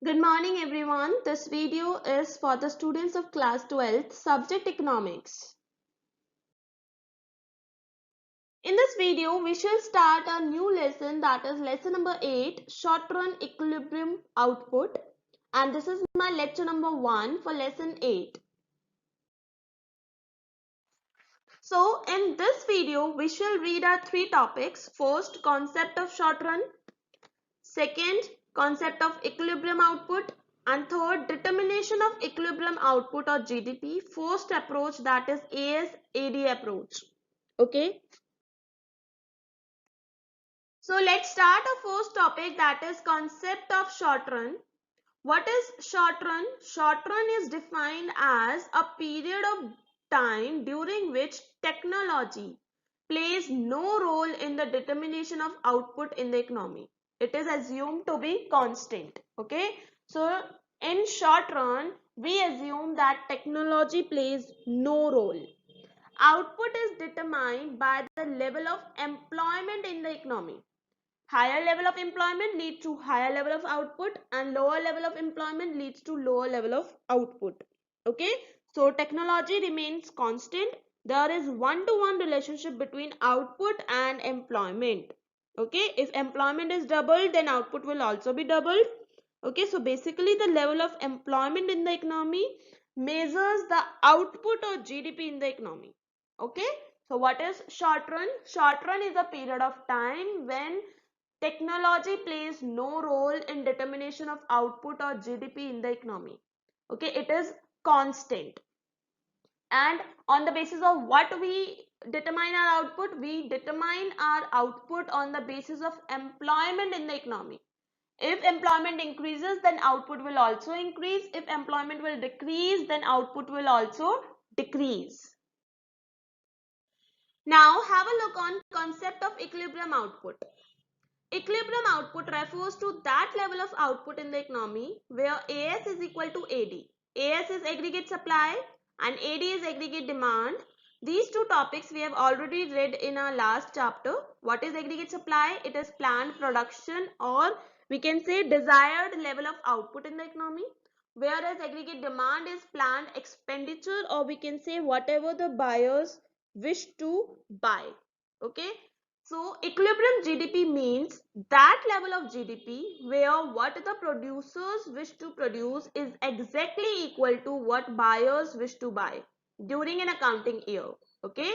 Good morning everyone. This video is for the students of class 12th, subject economics. In this video, we shall start a new lesson, that is lesson number 8, short run equilibrium output. And this is my lecture number 1 for lesson 8. So in this video, we shall read our 3 topics. First, concept of short run. Second, concept of equilibrium output. And third, determination of equilibrium output or GDP. First approach, that is AS-AD approach. Okay. So let's start our first topic, that is concept of short run. What is short run? Short run is defined as a period of time during which technology plays no role in the determination of output in the economy. It is assumed to be constant. Okay. So in short run, we assume that technology plays no role. Output is determined by the level of employment in the economy. Higher level of employment leads to higher level of output, and lower level of employment leads to lower level of output. Okay. So technology remains constant. There is one-to-one relationship between output and employment. Okay. If employment is doubled, then output will also be doubled. Okay. So basically the level of employment in the economy measures the output or GDP in the economy. Okay. So what is short run? Short run is a period of time when technology plays no role in determination of output or GDP in the economy. Okay, it is constant. And on the basis of what we determine our output? We determine our output on the basis of employment in the economy. If employment increases, then output will also increase. If employment will decrease, then output will also decrease. Now have a look on concept of equilibrium output. Equilibrium output refers to that level of output in the economy where AS is equal to AD. AS is aggregate supply and AD is aggregate demand. These two topics we have already read in our last chapter. What is aggregate supply? It is planned production, or we can say desired level of output in the economy. Whereas aggregate demand is planned expenditure, or we can say whatever the buyers wish to buy. Okay. So equilibrium GDP means that level of GDP where what the producers wish to produce is exactly equal to what buyers wish to buy during an accounting year. Okay.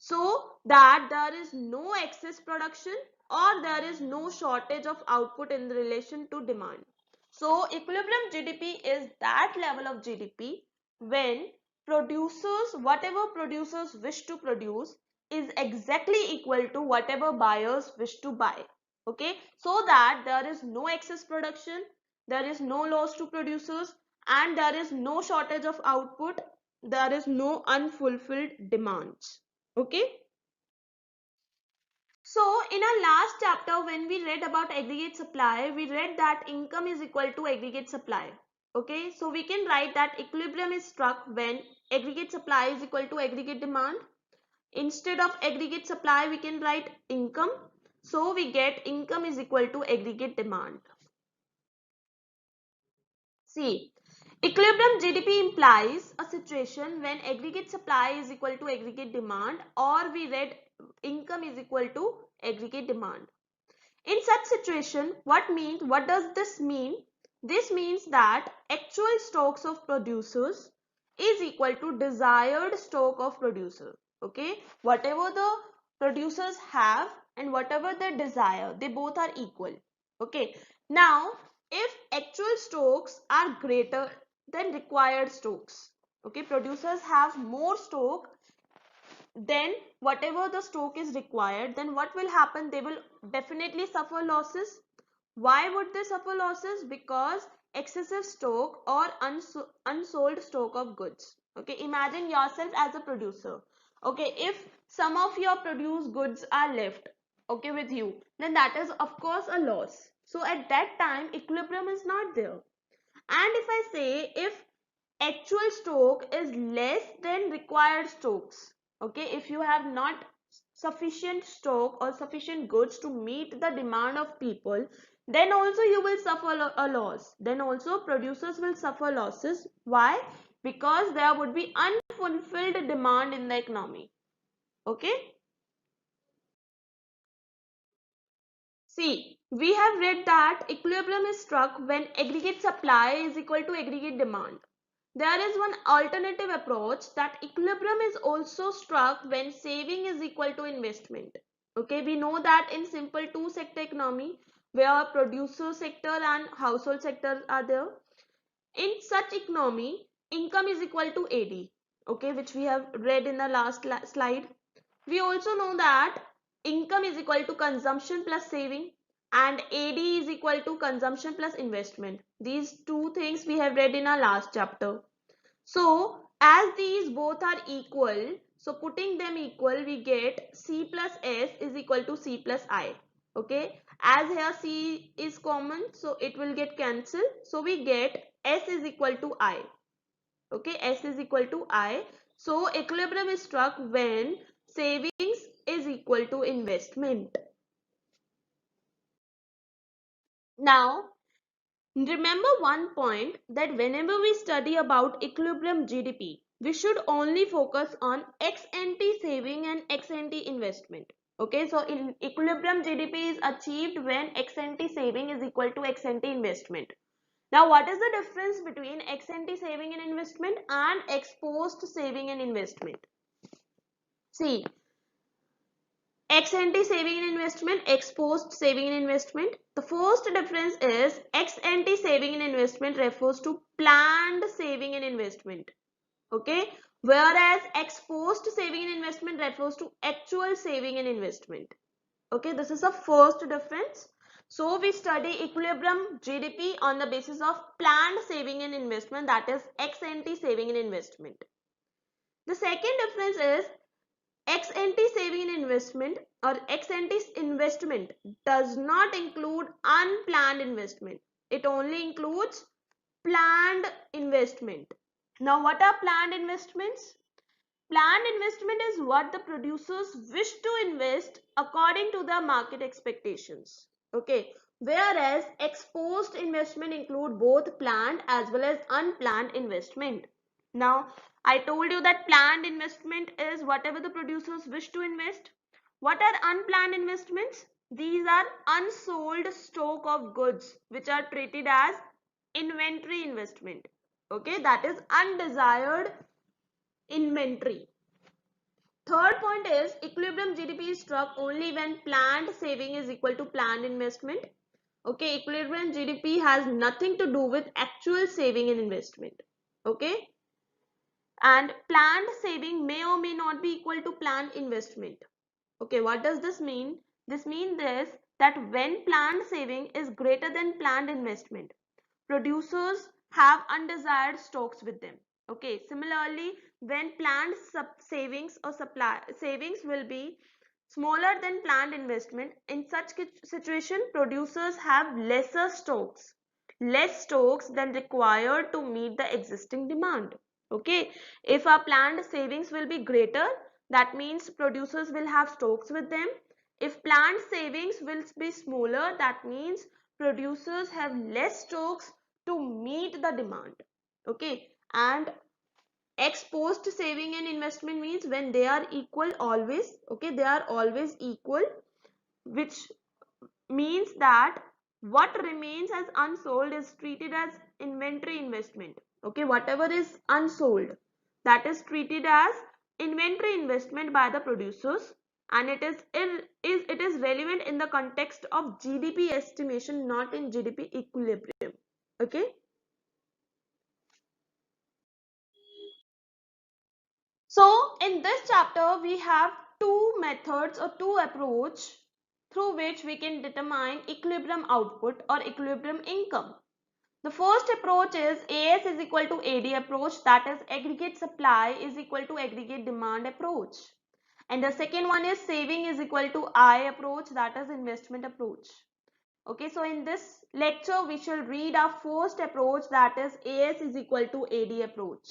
So that there is no excess production or there is no shortage of output in relation to demand. So equilibrium GDP is that level of GDP when producers, whatever producers wish to produce is exactly equal to whatever buyers wish to buy. Okay, so that there is no excess production, there is no loss to producers, and there is no shortage of output, there is no unfulfilled demands. Okay. So in our last chapter, when we read about aggregate supply, we read that income is equal to aggregate supply. Okay, so we can write that equilibrium is struck when aggregate supply is equal to aggregate demand. Instead of aggregate supply, we can write income. So we get income is equal to aggregate demand. See, equilibrium GDP implies a situation when aggregate supply is equal to aggregate demand, or we read income is equal to aggregate demand. In such situation, what does this mean? This means that actual stocks of producers is equal to desired stock of producer. Okay, whatever the producers have and whatever they desire, they both are equal. Okay, now if actual stocks are greater than required stocks, okay, producers have more stock then whatever the stock is required, then what will happen? They will definitely suffer losses. Why would they suffer losses? Because excessive stock or unsold stock of goods. Okay, imagine yourself as a producer. Okay, if some of your produced goods are left, okay, with you, then that is of course a loss. So at that time equilibrium is not there. And if I say if actual stock is less than required stocks, okay, if you have not sufficient stock or sufficient goods to meet the demand of people, then also you will suffer a loss. Then also producers will suffer losses. Why? Because there would be unfulfilled demand in the economy. Okay. See, we have read that equilibrium is struck when aggregate supply is equal to aggregate demand. There is one alternative approach that equilibrium is also struck when saving is equal to investment. Okay, we know that in simple two-sector economy where producer sector and household sector are there. In such economy, income is equal to AD. Okay, which we have read in the last slide. We also know that income is equal to consumption plus saving and AD is equal to consumption plus investment. These two things we have read in our last chapter. So as these both are equal, so putting them equal, we get C plus S is equal to C plus I. Okay, as here C is common, so it will get cancelled. So we get S is equal to I. Okay, S is equal to I. So equilibrium is struck when savings is equal to investment. Now, remember one point that whenever we study about equilibrium GDP, we should only focus on ex-ante saving and ex-ante investment. Okay, so in equilibrium GDP is achieved when ex-ante saving is equal to ex-ante investment. Now, what is the difference between ex-ante saving and investment and ex-post saving and investment? See, ex-ante saving and investment, ex-post saving and investment. The first difference is ex-ante saving and investment refers to planned saving and investment. Okay, whereas ex-post saving and investment refers to actual saving and investment. Okay, this is the first difference. So we study equilibrium GDP on the basis of planned saving and investment, that is ex-ante saving and investment. The second difference is ex-ante saving and investment or ex-ante investment does not include unplanned investment. It only includes planned investment. Now, what are planned investments? Planned investment is what the producers wish to invest according to their market expectations. Okay. Whereas ex-post investment include both planned as well as unplanned investment. Now, I told you that planned investment is whatever the producers wish to invest. What are unplanned investments? These are unsold stock of goods which are treated as inventory investment. Okay, that is undesired inventory. Third point is equilibrium GDP is struck only when planned saving is equal to planned investment. Okay, equilibrium GDP has nothing to do with actual saving and investment. Okay, and planned saving may or may not be equal to planned investment. Okay, what does this mean? This means that when planned saving is greater than planned investment, producers have undesired stocks with them. Okay, similarly, when planned savings or supply savings will be smaller than planned investment, in such situation, producers have less stocks than required to meet the existing demand. Okay, if our planned savings will be greater, that means producers will have stocks with them. If planned savings will be smaller, that means producers have less stocks to meet the demand. Okay, and ex post saving and investment means when they are equal always. Okay, they are always equal, which means that what remains as unsold is treated as inventory investment. Okay, whatever is unsold, that is treated as inventory investment by the producers, and it is relevant in the context of GDP estimation, not in GDP equilibrium. Okay, so in this chapter we have two methods or two approach through which we can determine equilibrium output or equilibrium income. The first approach is AS is equal to AD approach, that is aggregate supply is equal to aggregate demand approach. And the second one is saving is equal to I approach, that is investment approach. Okay, so in this lecture we shall read our first approach, that is AS is equal to AD approach.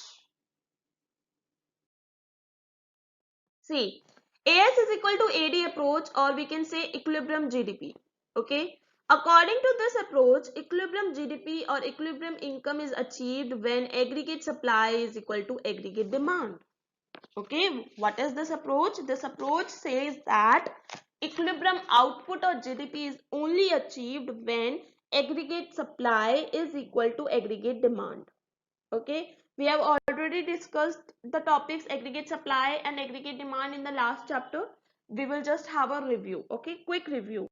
See, AS is equal to AD approach, or we can say equilibrium GDP. Okay, According to this approach, equilibrium GDP or equilibrium income is achieved when aggregate supply is equal to aggregate demand. Okay, what is this approach? This approach says that equilibrium output or GDP is only achieved when aggregate supply is equal to aggregate demand. Okay, we have already discussed the topics aggregate supply and aggregate demand in the last chapter. We will just have a review. Okay, quick review.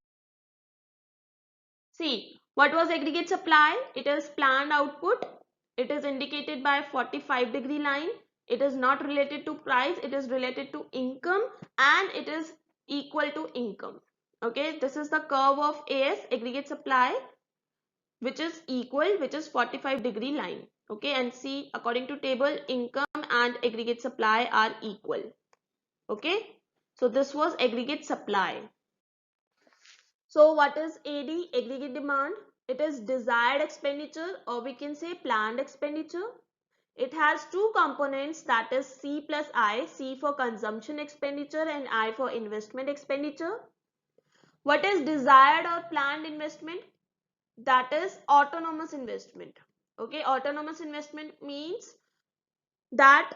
See, what was aggregate supply? It is planned output. It is indicated by 45-degree line. It is not related to price. It is related to income and it is equal to income. Okay, this is the curve of AS, aggregate supply, which is equal, which is 45-degree line. Okay, and see, according to table, income and aggregate supply are equal. Okay, so this was aggregate supply. So what is AD, aggregate demand? It is desired expenditure, or we can say planned expenditure. It has two components, that is C plus I, C for consumption expenditure and I for investment expenditure. What is desired or planned investment? That is autonomous investment. Okay, autonomous investment means that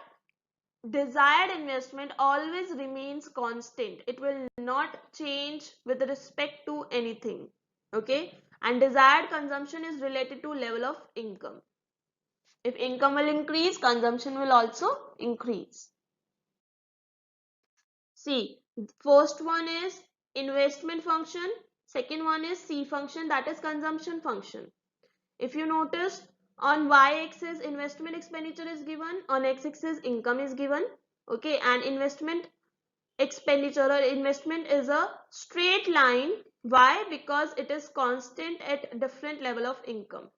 desired investment always remains constant. It will not change with respect to anything. Okay, and desired consumption is related to level of income. If income will increase, consumption will also increase. See, first one is investment function, second one is C function, that is consumption function. If you notice, on y-axis investment expenditure is given, on x-axis income is given. Okay, and investment expenditure or investment is a straight line. Why? Because it is constant at different level of income.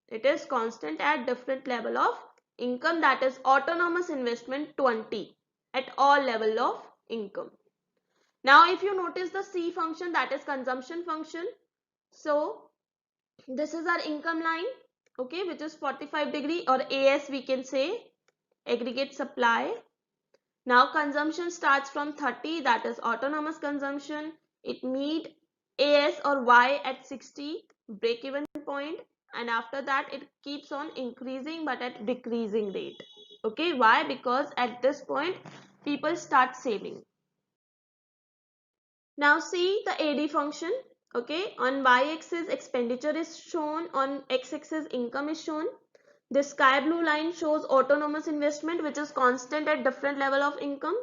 It is constant at different level of income, that is autonomous investment 20 at all level of income. Now if you notice the C function, that is consumption function. So this is our income line, okay, which is 45-degree, or AS we can say, aggregate supply. Now consumption starts from 30, that is autonomous consumption. It meet AS or Y at 60 break even point, and after that it keeps on increasing but at decreasing rate. Okay, why? Because at this point people start saving. Now see the AD function. Okay, on y-axis expenditure is shown, on x-axis income is shown. The sky blue line shows autonomous investment, which is constant at different level of income.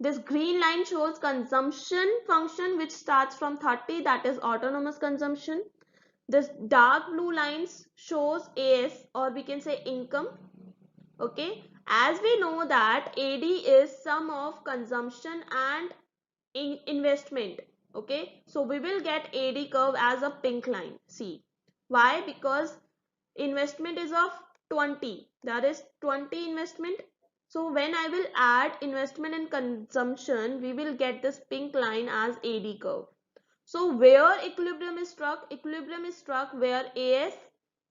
This green line shows consumption function, which starts from 30, that is autonomous consumption. This dark blue lines shows AS, or we can say income. Okay, as we know that AD is sum of consumption and investment. Okay, so we will get AD curve as a pink line. See, why? Because investment is of 20, that is 20 investment. So when I will add investment and consumption, we will get this pink line as AD curve. So where equilibrium is struck? Equilibrium is struck where AS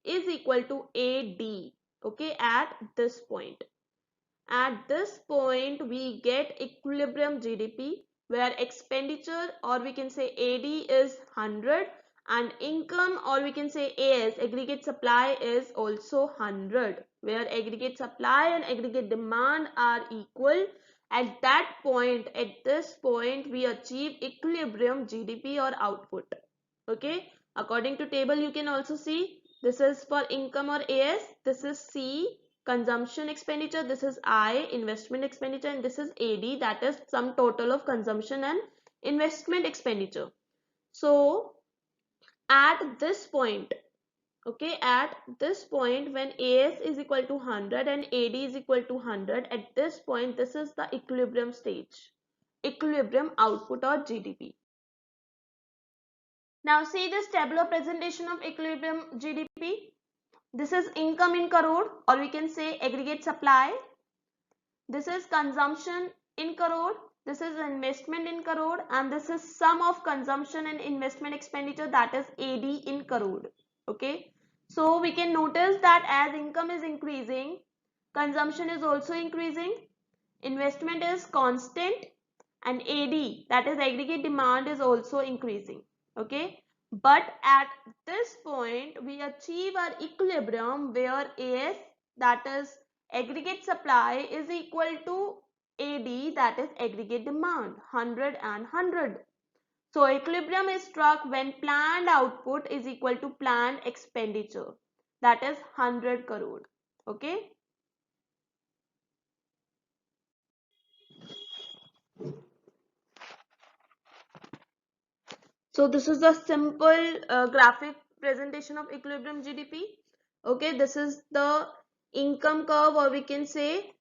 is equal to AD. Okay, at this point. At this point, we get equilibrium GDP where expenditure, or we can say AD, is 100 and income, or we can say AS, aggregate supply, is also 100, where aggregate supply and aggregate demand are equal. At that point, at this point, we achieve equilibrium GDP or output. Okay, according to table you can also see, this is for income or AS, this is C consumption expenditure, this is I investment expenditure, and this is AD, that is sum total of consumption and investment expenditure. So at this point, okay, at this point when AS is equal to 100 and AD is equal to 100, at this point this is the equilibrium stage, equilibrium output or GDP. Now see this tabular presentation of equilibrium GDP. This is income in crore, or we can say aggregate supply. This is consumption in crore. This is investment in crore, and this is sum of consumption and investment expenditure, that is AD in crore. Okay. So we can notice that as income is increasing, consumption is also increasing, investment is constant, and AD, that is aggregate demand, is also increasing. Okay. But at this point, we achieve our equilibrium where AS, that is aggregate supply, is equal to AD, that is aggregate demand, 100 and 100. So equilibrium is struck when planned output is equal to planned expenditure, that is 100 crore. Okay. So this is a simple graphic presentation of equilibrium GDP. Okay, this is the income curve, or we can say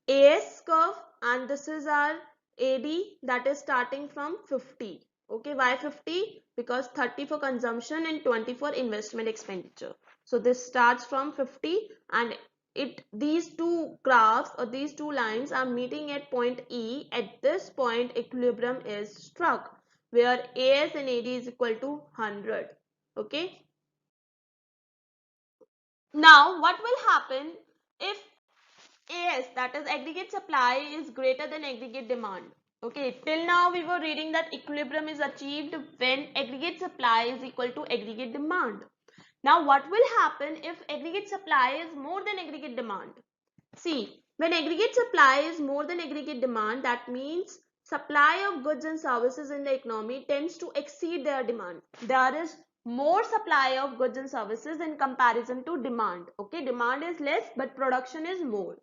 AS curve, and this is our AD, that is starting from 50. Okay, why 50? Because 30 for consumption and 20 for investment expenditure. So this starts from 50, and these two graphs or these two lines are meeting at point E. At this point, equilibrium is struck where AS and AD is equal to 100. Okay. Now, what will happen if AS, that is aggregate supply, is greater than aggregate demand? Okay, till now we were reading that equilibrium is achieved when aggregate supply is equal to aggregate demand. Now, what will happen if aggregate supply is more than aggregate demand? See, when aggregate supply is more than aggregate demand, that means supply of goods and services in the economy tends to exceed their demand. There is more supply of goods and services in comparison to demand. Okay, demand is less but production is more.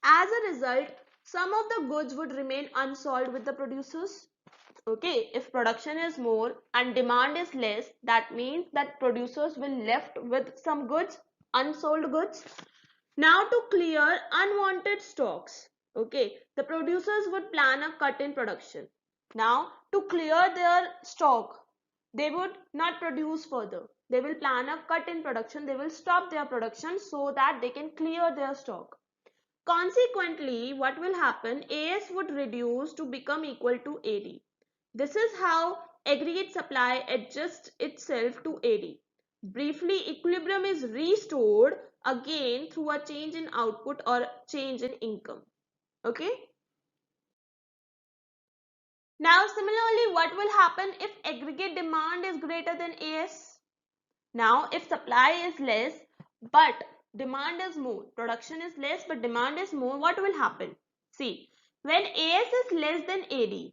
As a result, some of the goods would remain unsold with the producers. Okay, if production is more and demand is less, that means that producers will left with some goods, unsold goods. Now, to clear unwanted stocks, okay, the producers would plan a cut in production. Now, to clear their stock, they would not produce further. They will plan a cut in production. They will stop their production so that they can clear their stock. Consequently, what will happen? AS would reduce to become equal to AD. This is how aggregate supply adjusts itself to AD. Briefly, equilibrium is restored again through a change in output or change in income. Okay. Now, similarly, what will happen if aggregate demand is greater than AS? Now, if supply is less but demand is more, production is less but demand is more, what will happen? See, when AS is less than AD,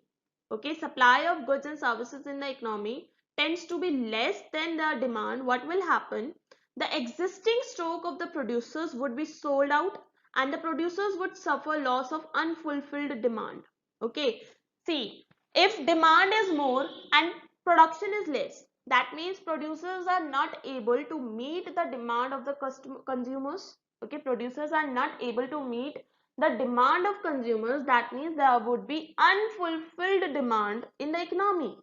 okay, supply of goods and services in the economy tends to be less than the demand. What will happen? The existing stock of the producers would be sold out and the producers would suffer loss of unfulfilled demand. Okay, see, if demand is more and production is less, that means producers are not able to meet the demand of the consumers. Okay, producers are not able to meet the demand of consumers. That means there would be unfulfilled demand in the economy.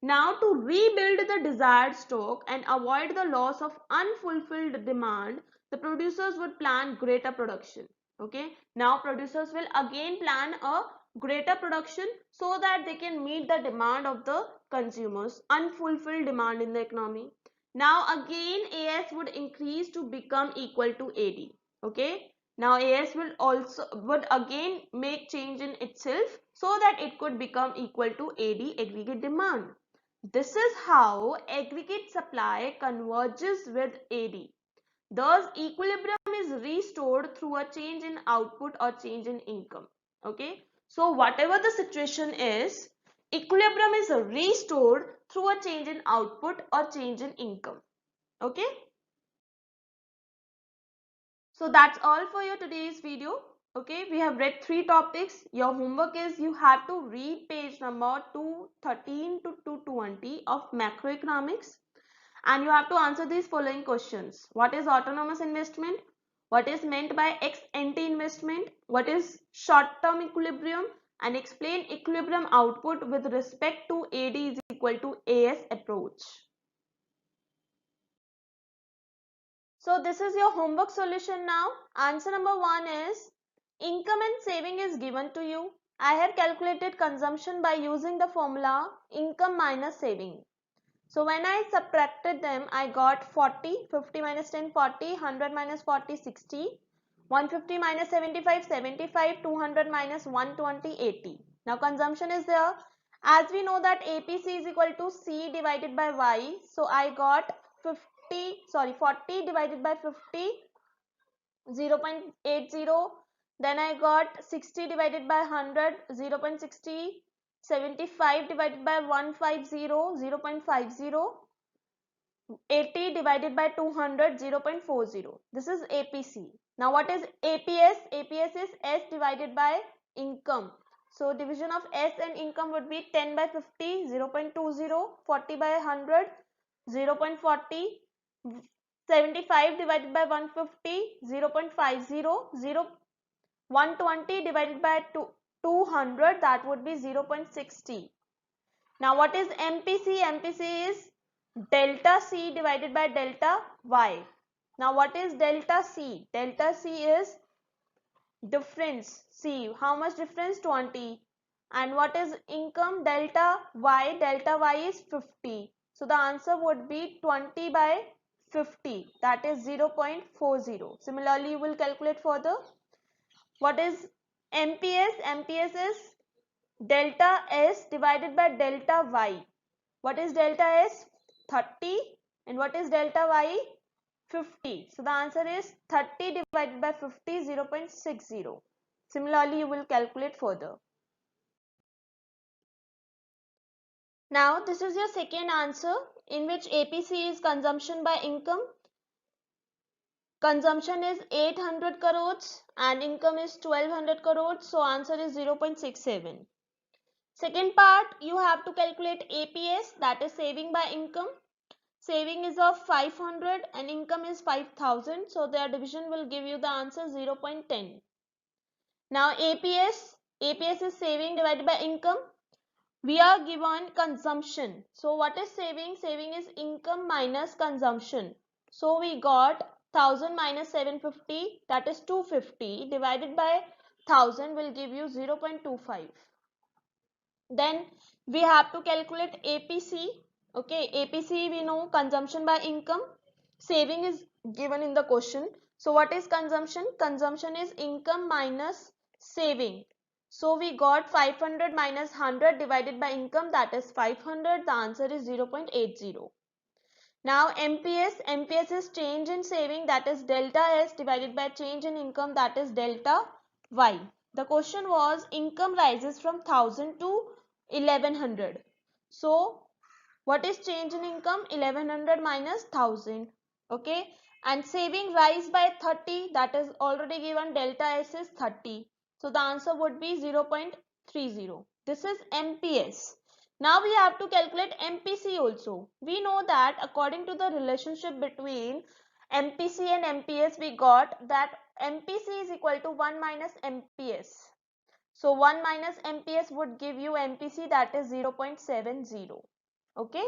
Now, to rebuild the desired stock and avoid the loss of unfulfilled demand, the producers would plan greater production. Okay, now producers will again plan a greater production so that they can meet the demand of the consumers, unfulfilled demand in the economy. Now again AS would increase to become equal to AD. Okay, now AS would again make change in itself so that it could become equal to AD, aggregate demand. This is how aggregate supply converges with AD. Thus, equilibrium is restored through a change in output or change in income. Okay. So, whatever the situation is, equilibrium is restored through a change in output or change in income. Okay. So, that's all for your today's video. Okay. We have read 3 topics. Your homework is you have to read page number 213 to 220 of macroeconomics. And you have to answer these following questions. What is autonomous investment? What is meant by ex ante investment? What is short-term equilibrium? And explain equilibrium output with respect to AD is equal to AS approach. So this is your homework solution now. Answer number 1 is income and saving is given to you. I have calculated consumption by using the formula income minus saving. So when I subtracted them, I got 40, 50 minus 10, 40, 100 minus 40, 60, 150 minus 75, 75, 200 minus 120, 80. Now consumption is there As we know that APC is equal to C divided by Y. So I got 40 divided by 50, 0.80. Then I got 60 divided by 100, 0.60. 75 divided by 150, 0.50. 80 divided by 200, 0.40. This is APC. Now what is APS? APS is S divided by income. So division of S and income would be 10 by 50, 0.20, 40 by 100, 0.40, 75 divided by 150, 0.50, 120 divided by 200, that would be 0.60. Now what is MPC? MPC is delta C divided by delta Y. Now what is delta C? Delta C is difference. C, how much difference? 20. And what is income? Delta Y. Delta Y is 50. So the answer would be 20 by 50, that is 0.40. Similarly, you will calculate further. What is MPS? MPS is delta S divided by delta Y. What is delta S? 30. And what is delta Y? 50. So the answer is 30 divided by 50, 0.60. Similarly, you will calculate further. Now, this is your second answer, in which APC is consumption by income. Consumption is 800 crores and income is 1200 crores. So answer is 0.67. Second part, you have to calculate APS, that is saving by income. Saving is of 500 and income is 5000. So their division will give you the answer 0.10. Now APS is saving divided by income. We are given consumption. So what is saving? Saving is income minus consumption. So we got 1000 minus 750, that is 250, divided by 1000 will give you 0.25. Then we have to calculate APC. Okay, APC we know, consumption by income. Saving is given in the question. So what is consumption? Consumption is income minus saving. So we got 500 minus 100 divided by income, that is 500. The answer is 0.80. Now MPS is change in saving, that is delta S divided by change in income, that is delta Y. The question was income rises from 1000 to 1100. So what is change in income? 1100 minus 1000. Okay. And saving rise by 30, that is already given, delta S is 30. So the answer would be 0.30. This is MPS. Now we have to calculate MPC also. We know that according to the relationship between MPC and MPS, we got that MPC is equal to 1 minus MPS. So 1 minus MPS would give you MPC, that is 0.70. Okay.